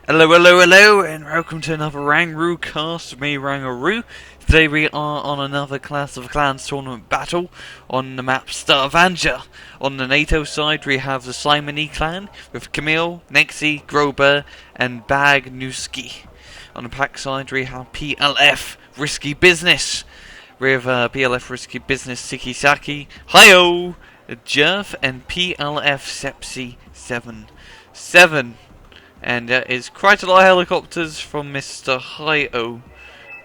Hello, hello, hello, and welcome to another RANGROOCAST with me, Rangaroo. Today we are on another Clash of Clans tournament battle on the map Stavanger. On the Nato side we have the Ciemni clan with Kamil, Nexi, Grober, and Bagniewski. On the Pact side we have PLF, Risky Business, with PLF Risky Business, SikkeSakke, Hi-Oh, Jereth, and PLF Sepsi 7. And there is quite a lot of helicopters from Mr. Hi-Oh.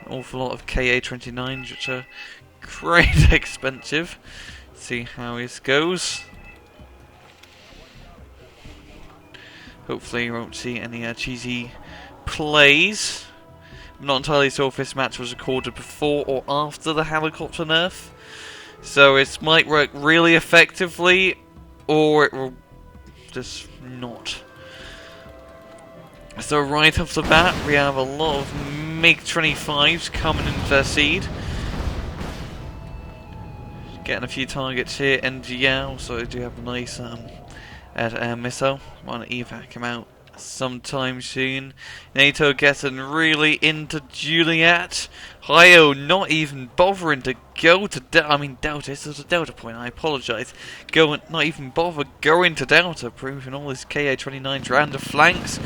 An awful lot of KA-29s, which are quite expensive. Let's see how this goes. Hopefully you won't see any cheesy plays. I'm not entirely sure if this match was recorded before or after the helicopter nerf. So it might work really effectively, or it will just not. So right off the bat, we have a lot of MiG-25s coming into their seed. Getting a few targets here, and yeah, also I do have a nice air missile. Want to evac him out sometime soon. Nato getting really into Juliet. Hi-Oh not even bothering to go to Delta. This is a Delta point, I apologise. Not even bother going to Delta, proving all his KA-29s around the flanks.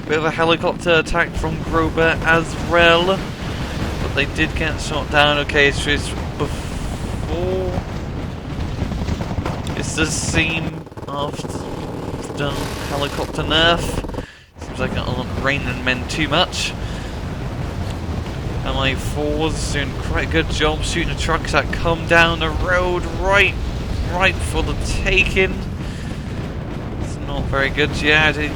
Bit of a helicopter attack from Grober as well, but they did get shot down. Okay, so it's before. It's the seam after the helicopter nerf. Seems like it aren't raining men too much. MI4's doing quite a good job shooting the trucks that come down the road right for the taking. It's not very good. Yeah, they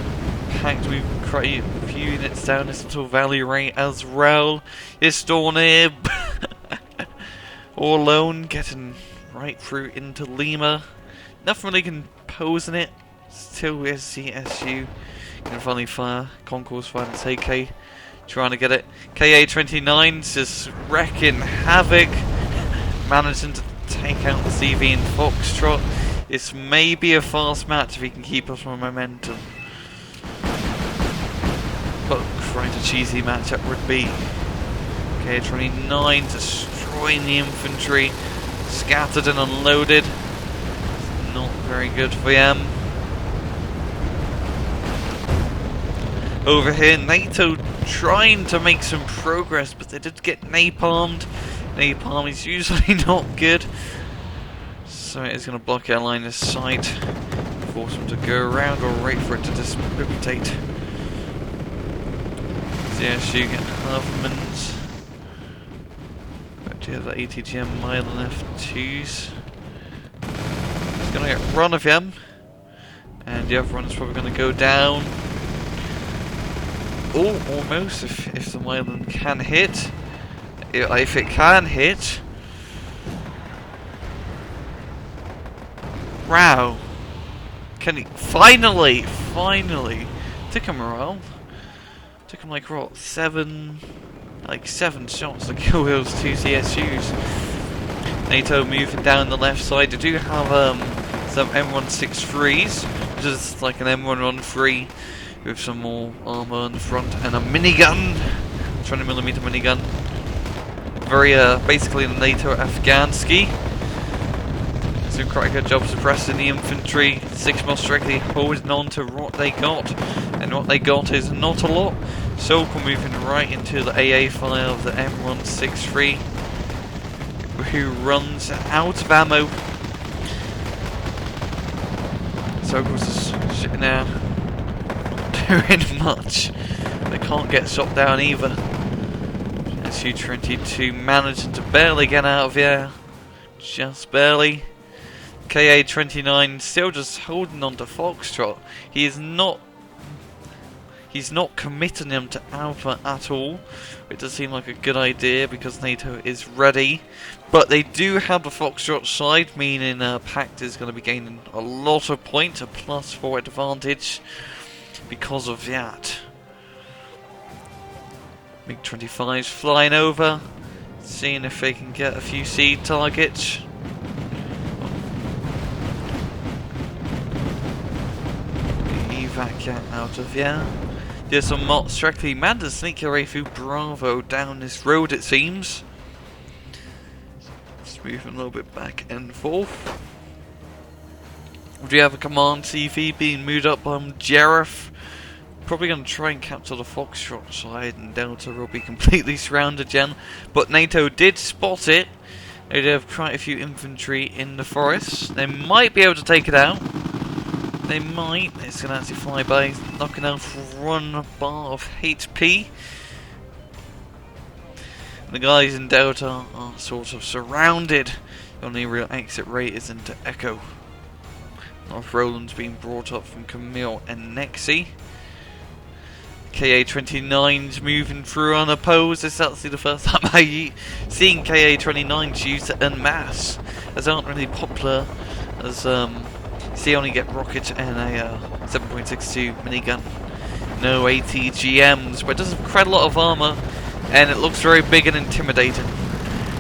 packed with quite a few units down this little valley right as well. It's Stornib all alone, getting right through into Lima. Nothing really composing it. Still is CSU. Can finally fire. Concourse fire and Sikke. Trying to get it. KA-29's just wrecking havoc. Managing to take out the CV and Foxtrot. It's maybe a fast match if he can keep up some momentum. But quite a cheesy match that would be. KA-29 destroying the infantry. Scattered and unloaded. Not very good for them. Over here, Nato trying to make some progress, but they did get napalmed. Napalm is usually not good. So it is going to block our line of sight. Force them to go around or wait for it to discriminate. CSU get Huffmans. But do you have the ATGM mile and F2s? It's going to get run of them. And the other one is probably going to go down. Oh, almost, if the Mylan can hit. If it can hit. Wow. Can he finally. Took him a while. Took him like what, 7 shots to kill those two CSUs. Nato moving down the left side. They do have some M163s, which is like an M113 with some more armour in the front and a minigun, 20mm minigun. Very basically the Nato Afghansky. Doing quite a good job suppressing the infantry. 6 mil strictly holding on to what they got, and what they got is not a lot. So we're moving right into the AA file of the M163, who runs out of ammo. Sokol's just sitting there, not doing much. They can't get shot down either. SU-22 managing to barely get out of here, just barely. KA-29 still just holding on to Foxtrot. He's not committing him to Alpha at all. It does seem like a good idea because Nato is ready. But they do have the Foxtrot side, meaning Pact is going to be gaining a lot of points, a +4 advantage because of that. MiG-25's flying over, seeing if they can get a few seed targets. Evac out of here. There's some mods strictly man to sneak your way through Bravo down this road, it seems. Just moving a little bit back and forth. We have a command CV being moved up by Jereth. Probably going to try and capture the Foxtrot side, and Delta will be completely surrounded again. But Nato did spot it. They do have quite a few infantry in the forest. They might be able to take it out. They might. It's going to actually fly by, knocking out one bar of HP. The guys in Delta are sort of surrounded. The only real exit rate is into Echo. North Roland's being brought up from Kamil and Nexi. KA-29's moving through unopposed. This is actually the first time I'm seeing KA-29's used en masse, as they aren't really popular, as see only get rockets and a 7.62 minigun. No ATGMs, but it does have quite a lot of armour, and it looks very big and intimidating.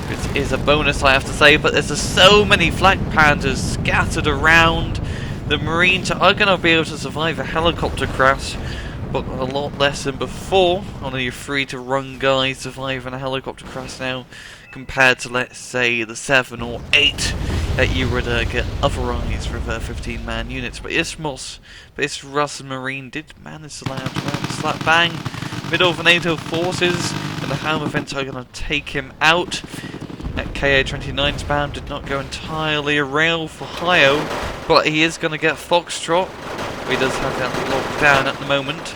It is a bonus, I have to say, but there's just so many flak panzers scattered around. The Marines are going to be able to survive a helicopter crash, but a lot less than before. Only 3 to run guys survive in a helicopter crash now, compared to, let's say, the 7 or 8 that you would get otherwise with 15-man units. But this Russian Marine did manage to land around slap bang middle of the NATO forces, and the Hammer Vents are going to take him out. That KA-29 spam did not go entirely a rail for Ohio, but he is going to get Foxtrot. He does have that locked down at the moment.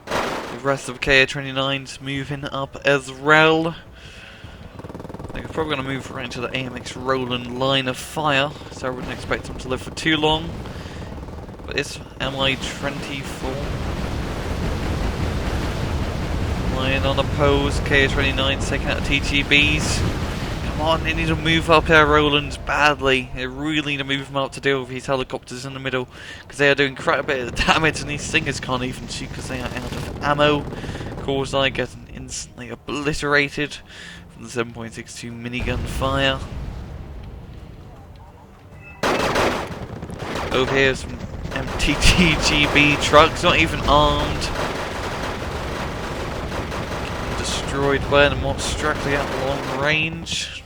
The rest of KA-29's moving up as well. They're probably going to move right into the AMX Roland line of fire, so I wouldn't expect them to live for too long. But it's MI-24. Lying on a pose, KA-29's taking out TGBs. Come on, they need to move up their Rolands badly. They really need to move them up to deal with these helicopters in the middle, because they are doing quite a bit of damage, and these Stingers can't even shoot because they are out of ammo. Corsair getting instantly obliterated from the 7.62 minigun fire. Over here, some empty TGB trucks, not even armed. Destroyed by them more strictly at long range.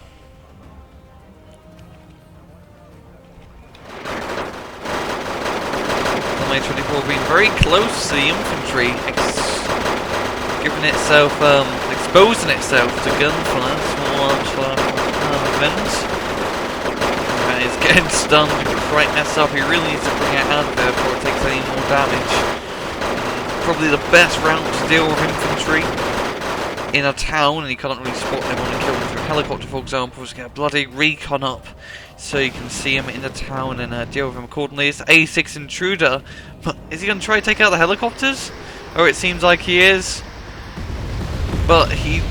MI-24 being very close to the infantry, giving itself, exposing itself to gunfire, small arms fire events. He's getting stunned, right messed up. He really needs to bring it out of there before it takes any more damage. Probably the best route to deal with infantry in a town, and you can't really spot them on a kill through a helicopter, for example. Just get a bloody recon up so you can see him in the town and deal with him accordingly. It's A6 Intruder, but is he going to try to take out the helicopters? Or it seems like he is, but he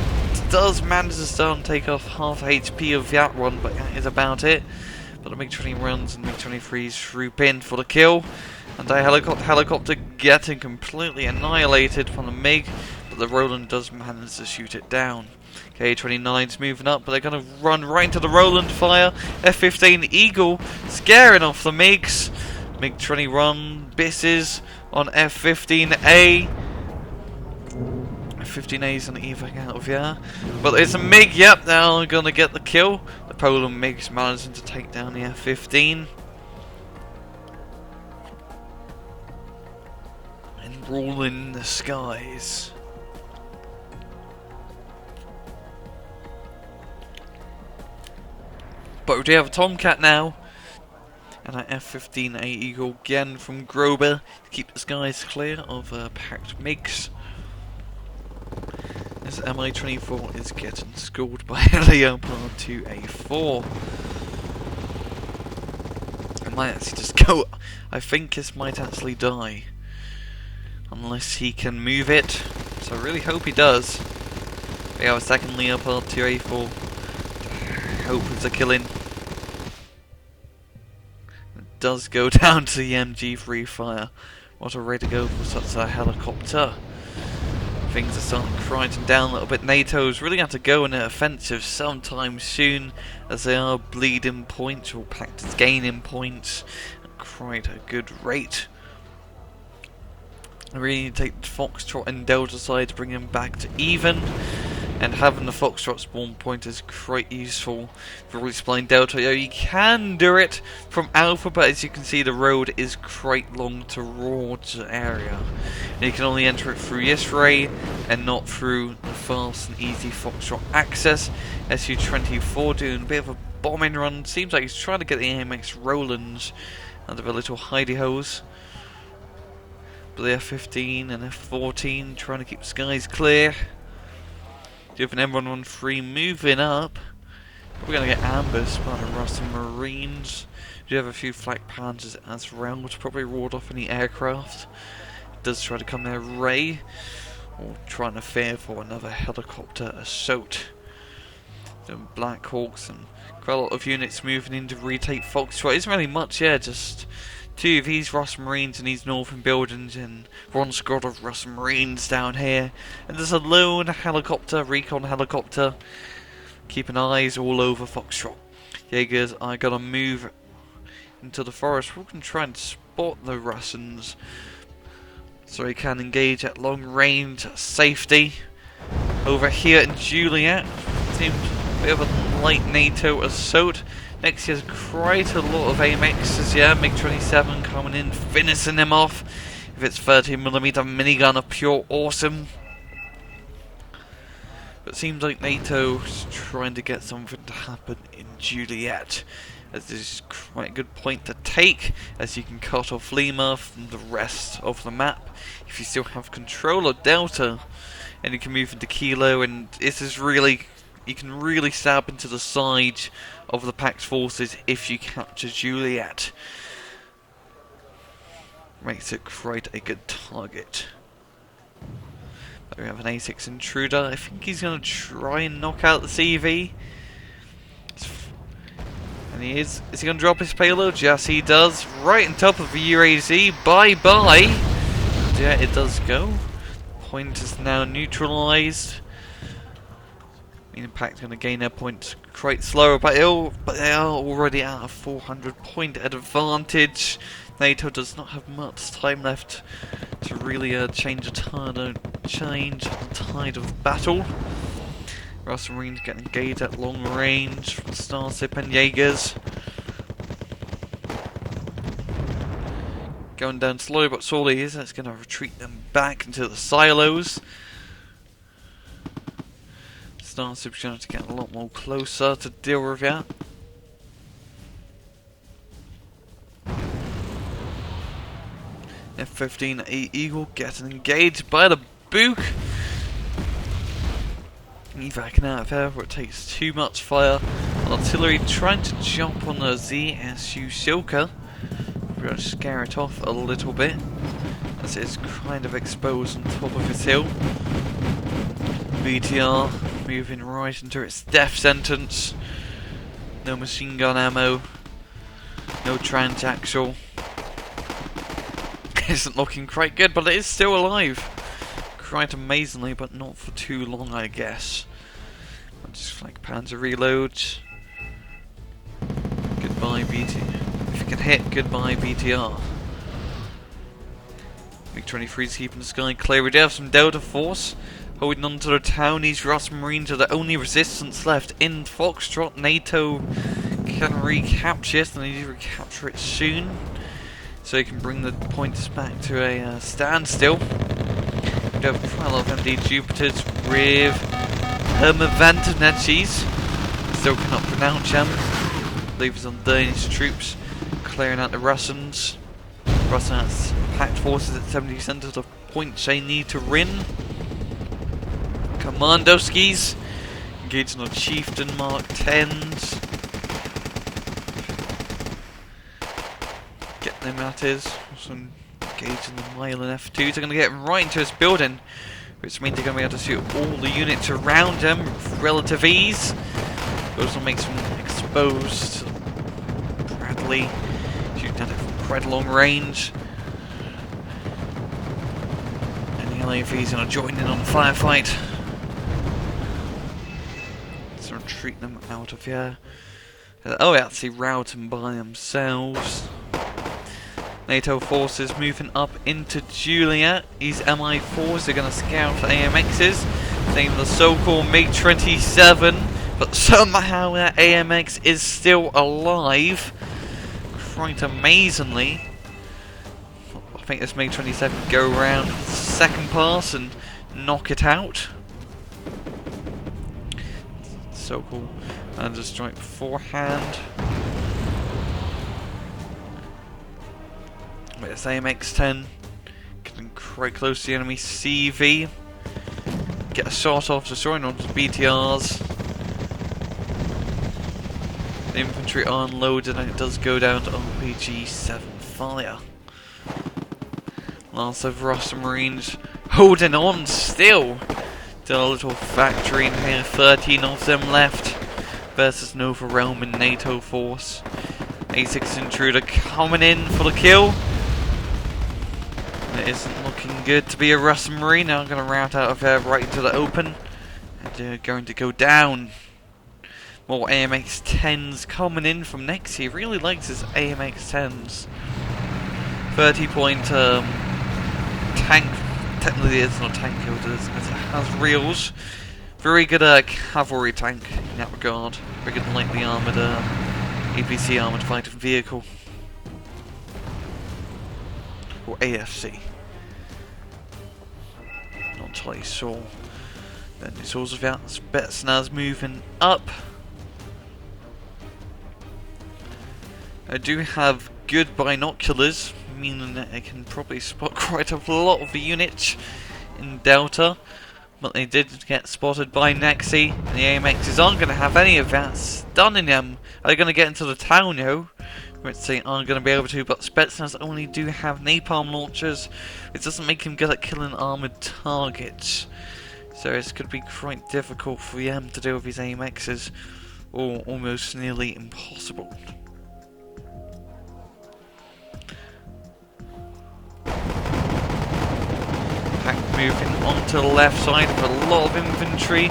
does manage to start and take off half HP of that one, but that is about it. But the MiG-20 runs and MiG-23s swoop in for the kill, and the helicopter getting completely annihilated from the MiG. The Roland does manage to shoot it down. KA-29's moving up, but they're going to run right into the Roland fire. F-15 Eagle scaring off the MiGs. MiG-21 Bisses on F-15A. F-15A's going to evac out of here. But there's a MiG, yep, they're going to get the kill. The Poland MiGs managing to take down the F-15. And ruling the skies. But we do have a Tomcat now, and an F-15A Eagle again from Grober to keep the skies clear of Pact MiGs. This MI-24 is getting schooled by Leopard 2A4. It might actually just go. I think this might actually die, unless he can move it. So I really hope he does. We have a second Leopard 2A4. Hope it's a killing. It does go down to the MG3 fire. What a way to go for such a helicopter. Things are starting to quieten down a little bit. NATO's really got to go in an offensive sometime soon, as they are bleeding points, or Pact is gaining points. quite a good rate. I really need to take the Foxtrot and Delta side to bring them back to even. And having the Foxtrot spawn point is quite useful for respawning Delta. You can do it from Alpha, but as you can see the road is quite long towards the area. And you can only enter it through this ray and not through the fast and easy Foxtrot access. SU-24 doing a bit of a bombing run. Seems like he's trying to get the AMX Rolands out of a little hidey holes. But the F-15 and F-14 trying to keep skies clear. Do have an M113 moving up. We're going to get ambushed by the Russian Marines. Do have a few flak panzers as well, which probably ward off any aircraft. It does try to come their way, or trying to fear for another helicopter assault. The Black Hawks and quite a lot of units moving in to retake Foxtrot. Isn't really much, yeah, just two of these Russian Marines in these northern buildings and one squad of Russian Marines down here. And there's a lone helicopter, recon helicopter, keeping eyes all over Foxtrot. Jaegers are going to move into the forest. We're going to try and spot the Russians so they can engage at long range safety. Over here in Juliet, seems a bit of a light NATO assault. Nexi has quite a lot of AMXs, yeah, MiG-27 coming in, finishing them off. If it's 13mm minigun of pure awesome. But it seems like NATO's trying to get something to happen in Juliet, as this is quite a good point to take, as you can cut off Lima from the rest of the map. If you still have control of Delta, and you can move into Kilo, and this is really, you can really stab into the side of the Pact forces if you capture Juliet. Makes it quite a good target. But we have an A6 intruder. I think he's going to try and knock out the CV. And he is. Is he going to drop his payload? Yes, he does. Right on top of the UAZ. Bye bye. And yeah, it does go. Point is now neutralized. Meaning Pact going to gain their points quite slower, but they are already at a 400 point advantage. NATO does not have much time left to really change the tide of battle. Russian Marines get engaged at long range from Starship and Jaegers. Going down slowly but surely, that's going to retreat them back into the silos. Starship's going to get a lot more closer to deal with that. F-15 Eagle getting engaged by the Book. Evac out of there where it takes too much fire. Artillery trying to jump on the ZSU Silka. We're going to scare it off a little bit, as it's kind of exposed on top of its hill. BTR moving right into its death sentence. No machine gun ammo. No transaxle. Isn't looking quite good, but it is still alive. Quite amazingly, but not for too long, I guess. I'll just like Panzer reloads. Goodbye, BT. If you can hit, goodbye, BTR. MiG-23 is keeping the sky clear. We do have some Delta Force holding on to the town. These Russian Marines are the only resistance left in Foxtrot. NATO can recapture it, and they need to recapture it soon, so you can bring the points back to a standstill. We do have quite a lot of MD Jupiters with Hermavantanetchis. Still cannot pronounce them. Leaves on Danish troops clearing out the Russians. Russians Pact forces at 70% of the points they need to win. Commandoskis engaging on Chieftain Mark 10s. Get them at is. Also engaging the Milan F2s. They're going to get right into this building, which means they're going to be able to shoot all the units around them with relative ease. It also makes them exposed. Bradley shooting at it from quite a long range. And the LAV's going to join in on the firefight. So retreat them out of here. Oh, they actually rout them by themselves. NATO forces moving up into Juliet. These MI4s are going to scout for AMXs. Same the so-called MiG-27, but somehow that AMX is still alive. Quite amazingly. I think this MiG-27 can go around the second pass and knock it out. So-called and just strike beforehand. It's AMX-10 getting quite close to the enemy CV. Get a shot off, destroying onto the BTRs. The infantry are unloaded and it does go down to RPG-7 fire. Lots of Russian Marines holding on still. Still a little factory in here, 13 of them left versus an overwhelming NATO force. A6 intruder coming in for the kill. It isn't looking good to be a Russian Marine. Now I'm going to route out of there right into the open. And they're going to go down. More AMX-10s coming in from Nexi. He really likes his AMX-10s. 30-point tank. Technically it's not tank killed, as it has reels. Very good cavalry tank in that regard. Very good lightly armoured APC armoured fighting vehicle. Or AFC. Not entirely sure. Then it's also about Spetsnaz moving up. I do have good binoculars, meaning that I can probably spot quite a lot of the units in Delta. But they did get spotted by Nexi, and the AMXs aren't going to have any of that stunning them. Are they going to get into the town, though? Which they aren't going to be able to, but Spetsnaz only do have napalm launchers, which doesn't make him good at killing armoured targets. So it's going to be quite difficult for him to deal with his AMXs, or almost nearly impossible. Pact moving onto the left side with a lot of infantry.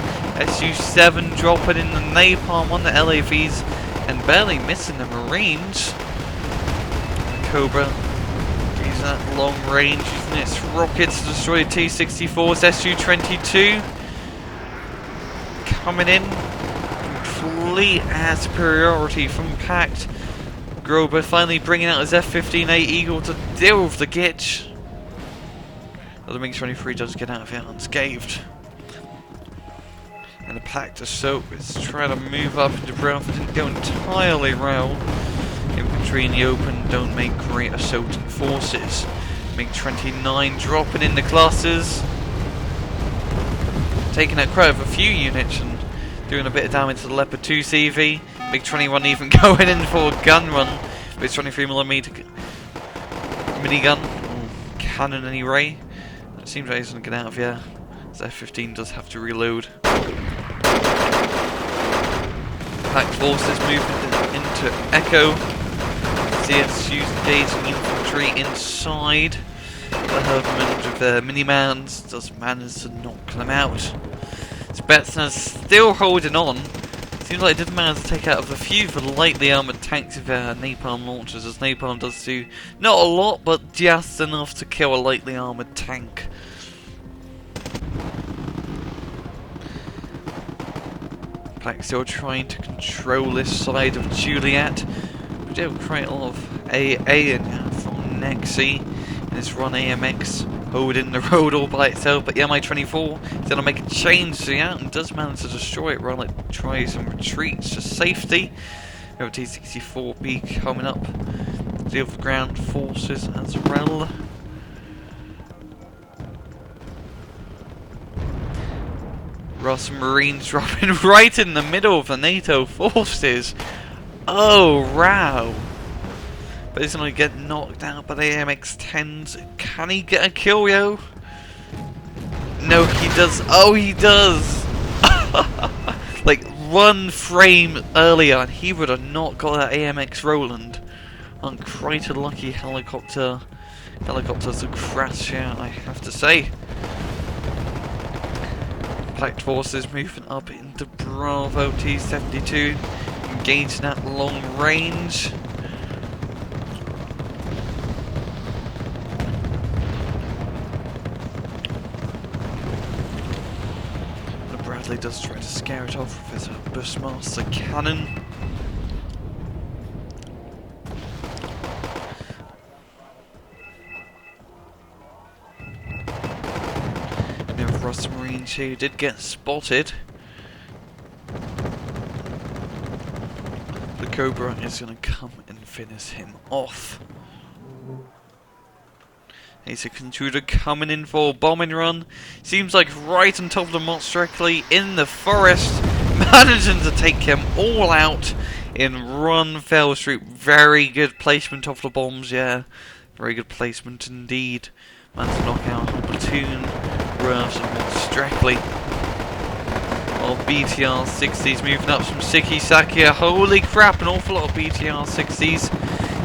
Su-7 dropping in the napalm on the LAVs and barely missing the Marines. Cobra using that long range, using its rockets to destroy the T-64's Su-22. Coming in, complete air superiority from Pact. Grober finally bringing out his F-15A Eagle to deal with the Gitch. The MiG-23 does get out of here unscathed. And the Pact assault is trying to move up into Bravo. Didn't go entirely well. Infantry in the open don't make great assaulting forces. MiG-29 dropping in the clusters. Taking out quite a few units and doing a bit of damage to the Leopard 2 CV. MiG-21 even going in for a gun run with 23mm minigun. Or cannon anyway. It seems like he's going to get out of here. His F-15 does have to reload. Pact forces moving into Echo. CSU's engaging infantry inside. The Herberman with their minimans does manage to knock them out. Spetsnaz still holding on. Seems like it did manage to take out of a few of the lightly armoured tanks with their napalm launchers, as napalm does do not a lot, but just enough to kill a lightly armoured tank. Pact still trying to control this side of Juliet. We do have quite a lot of AA in from Nexi in this run AMX. Holding the road all by itself, but the MI-24 is going to make a change to that and does manage to destroy it while it tries and retreats to safety. We have a T-64B coming up to deal with ground forces as well. Russian Marines dropping right in the middle of the NATO forces. Oh, wow. But he's going to get knocked out by the AMX-10s. Can he get a kill, yo? No, he does. Oh, he does! Like, one frame earlier, and he would have not got that AMX Roland. On quite a lucky helicopter to crash out, I have to say. Pact forces moving up into Bravo T-72, engaging at long range. Bradley does try to scare it off with his Bushmaster cannon. Now Rust Marines here did get spotted. The Cobra is going to come and finish him off. He's a intruder coming in for a bombing run. Seems like right on top of the monster directly in the forest. Managing to take him all out in one fell swoop. Very good placement of the bombs, yeah. Very good placement indeed. Managed to knock out a platoon. Rafts and monster directly. While BTR 60s moving up from SikkeSakke. Holy crap, an awful lot of BTR 60s.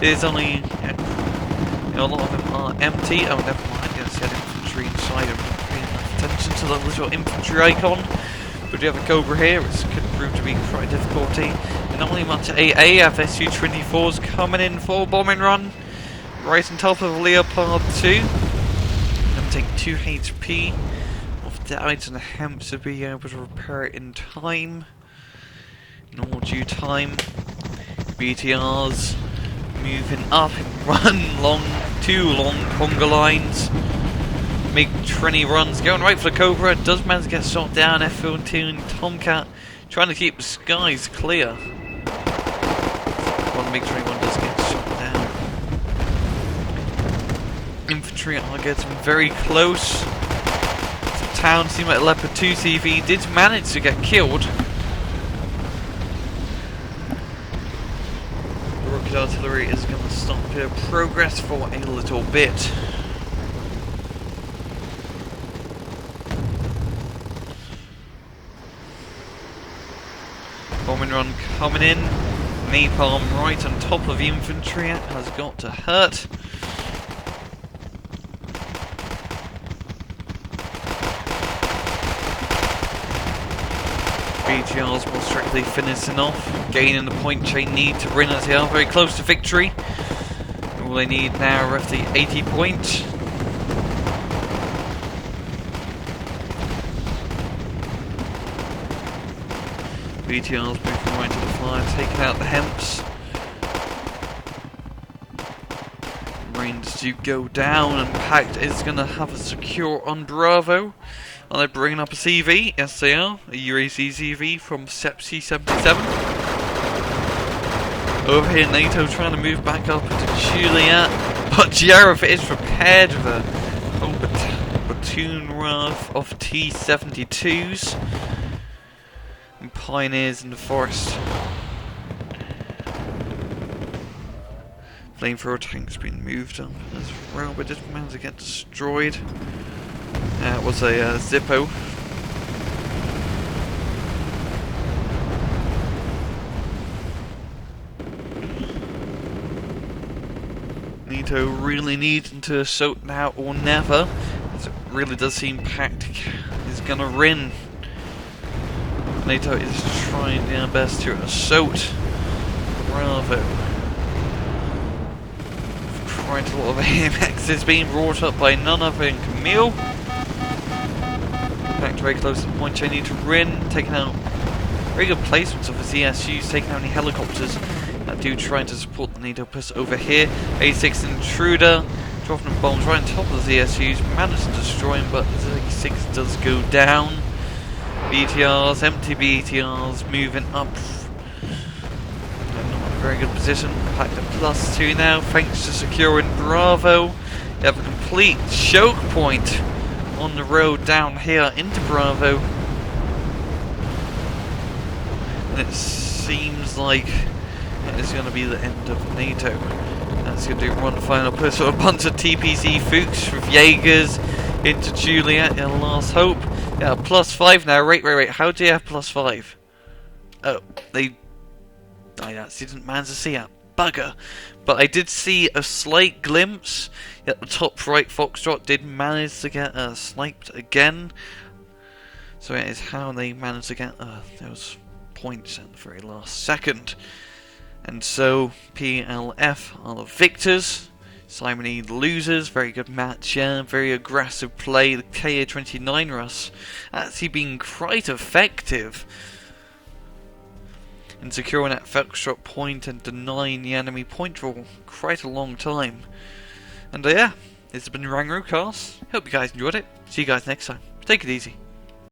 There's only... a lot of them are empty. Oh, never mind. Yes, he had infantry inside. I'm not paying enough attention to the little infantry icon. But we have a Cobra here, which could prove to be quite a difficulty. And not only much AA, have Su-24s coming in for a bombing run. Right on top of Leopard 2. And take 2 HP off damage and the hemp to be able to repair it in time. In all due time. BTRs moving up and run two long conga lines. Make 20 runs, going right for the Cobra. Does manage to get shot down. F-14 Tomcat trying to keep the skies clear. One MiG-21 does get shot down. Infantry are getting very close to town. Seems like Leopard 2 CV did manage to get killed. The artillery is going to stop their progress for a little bit. Bombing run coming in. Napalm right on top of the infantry has got to hurt. BTRs will strictly finishing off, gaining the point chain need to win as they are very close to victory. All they need now are roughly 80 points. BTRs moving right to the fire, taking out the hemps. Marines do go down, and Pact is going to have a secure on Bravo. Are they bringing up a CV? Yes they are. A UAC CV from SikkeSakke. Over here NATO trying to move back up into Juliet. But Jereth is prepared with a whole platoon worth of T-72s. And pioneers in the forest. Flamethrower tanks being moved up as well, but didn't manage to get destroyed. It was a Zippo. Nato really needing to assault now or never. As it really does seem Pact is gonna win. Nato is trying their best to assault Bravo. Quite a lot of AMX is being brought up by none other than Kamil. Pact very close to the point chain need to win, taking out very good placements of the ZSUs, taking out any helicopters that do trying to support the NATO push over here. A6 Intruder, dropping bombs right on top of the ZSUs, managed to destroy him, but the A6 does go down. BTRs, empty BTRs, moving up. Not in a very good position. Pact at +2 now, thanks to securing Bravo. You have a complete choke point on the road down here into Bravo. And it seems like it is going to be the end of NATO. That's going to do one final push. So a bunch of TPC Fuchs with Jaegers into Juliet, your last hope. Yeah, +5 now. Wait. How do you have +5? Oh, I actually didn't manage to see that. Bugger. But I did see a slight glimpse at the top right. Foxtrot did manage to get sniped again. So it is how they managed to get those points at the very last second. And so PLF are the victors. Ciemni the losers, very good match, yeah, very aggressive play. The KA-29 Russ actually being quite effective in securing that foxtrot point and denying the enemy point for quite a long time. And yeah, this has been RANGROOCAST. Hope you guys enjoyed it. See you guys next time. Take it easy.